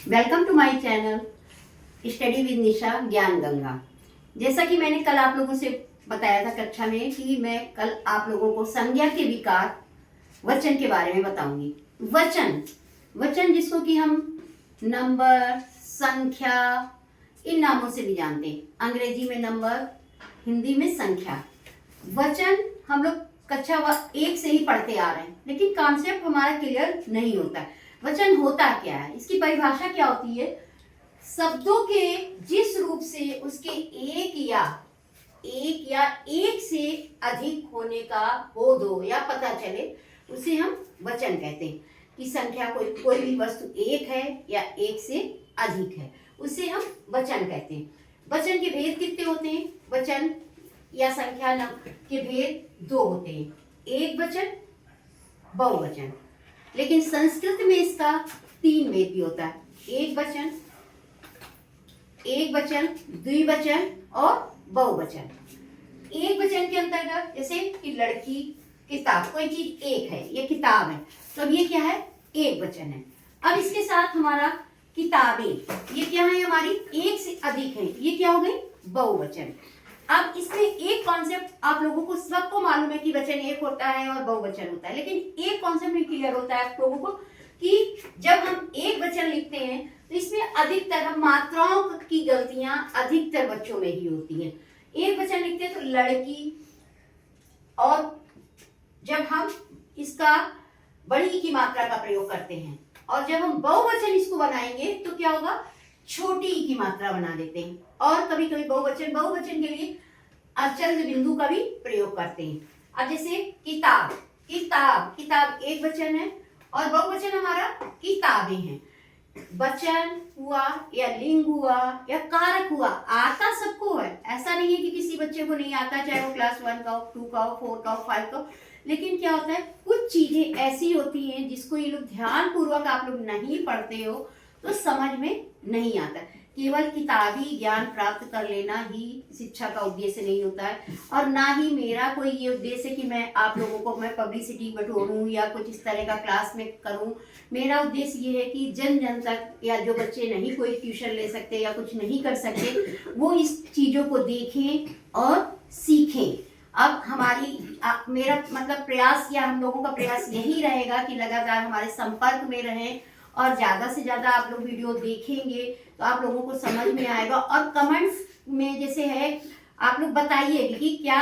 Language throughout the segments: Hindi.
Welcome to my channel study with Nisha Gyan Ganga. जैसा कि मैंने कल आप लोगों से बताया था कक्षा में कि मैं कल आप लोगों को संज्ञा के विकार वचन के बारे में बताऊंगी। वचन वचन जिसको कि हम नंबर, संख्या, इन नामों से भी जानते हैं। अंग्रेजी में नंबर, हिंदी में संख्या। वचन हम लोग कक्षा 1 से ही पढ़ते आ रहे हैं, लेकिन कॉन्सेप्ट हमारा क्लियर नहीं होता है। वचन होता क्या है, इसकी परिभाषा क्या होती है? शब्दों के जिस रूप से उसके एक या एक से अधिक होने का बोध हो या पता चले, उसे हम वचन कहते हैं। कि संख्या कोई भी वस्तु एक है या एक से अधिक है, उसे हम वचन कहते हैं। वचन के भेद कितने होते हैं? वचन या संख्या के भेद 2 होते हैं, एक वचन, बहुवचन। लेकिन संस्कृत में इसका 3 भेद भी होता है, एक वचन, द्विवचन और बहुवचन। एक वचन के अंतर्गत जैसे कि लड़की, किताब, कोई चीज एक है, ये किताब है, तो अब ये क्या है? एक वचन है। अब इसके साथ हमारा किताबें, ये क्या है? हमारी एक से अधिक है, ये क्या हो गई? बहुवचन। अब इसमें एक कॉन्सेप्ट आप लोगों को सबको मालूम है कि वचन एक होता है और बहुवचन होता है, लेकिन एक कॉन्सेप्ट नहीं क्लियर होता है आप लोगों को कि जब हम एक वचन लिखते हैं तो इसमें अधिकतर हम मात्राओं की गलतियां अधिकतर बच्चों में ही होती हैं। एक वचन लिखते हैं तो लड़की, और जब हम इसका बड़ी की मात्रा का प्रयोग करते हैं, और जब हम बहुवचन इसको बनाएंगे तो क्या होगा? छोटी ई की मात्रा बना देते हैं। और कभी कभी बहुवचन के लिए अचल बिंदु का भी प्रयोग करते हैं। अब जैसे किताब एक वचन है और बहुवचन हमारा किताबें हैं। वचन हुआ या लिंग हुआ या कारक हुआ, आता सबको है। ऐसा नहीं है कि किसी बच्चे को नहीं आता, चाहे वो क्लास 1 का हो, 2 का हो, 4 का हो, 5 का हो। लेकिन क्या होता है, कुछ चीजें ऐसी होती हैं जिसको ये लोग ध्यान पूर्वक आप लोग नहीं पढ़ते हो तो समझ में नहीं आता। केवल किताबी ज्ञान प्राप्त कर लेना ही शिक्षा का उद्देश्य नहीं होता है, और ना ही मेरा कोई ये उद्देश्य है कि मैं आप लोगों को मैं पब्लिसिटी बटोरूं या कुछ इस तरह का क्लास में करूं। मेरा उद्देश्य ये है कि जन जन तक, या जो बच्चे नहीं कोई ट्यूशन ले सकते या कुछ नहीं कर सकते, वो इस चीज़ों को देखें और सीखें। अब मेरा मतलब प्रयास या हम लोगों का प्रयास यही रहेगा कि लगातार हमारे संपर्क में रहें, और ज़्यादा से ज़्यादा आप लोग वीडियो देखेंगे तो आप लोगों को समझ में आएगा। और कमेंट्स में जैसे है आप लोग बताइए कि क्या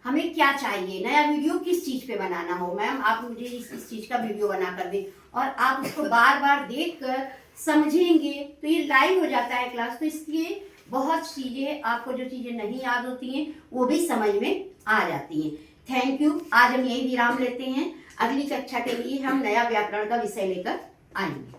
हमें क्या चाहिए, नया वीडियो किस चीज़ पे बनाना हो। मैम आप मुझे इस चीज़ का वीडियो बना कर दें, और आप उसको बार बार देख कर समझेंगे तो ये लाइव हो जाता है क्लास, तो इसलिए बहुत चीज़ें आपको जो चीज़ें नहीं याद होती हैं वो भी समझ में आ जाती हैं। Thank you. आज हम यही विराम लेते हैं। अगली कक्षा के लिए हम नया व्याकरण का विषय लेकर आएंगे।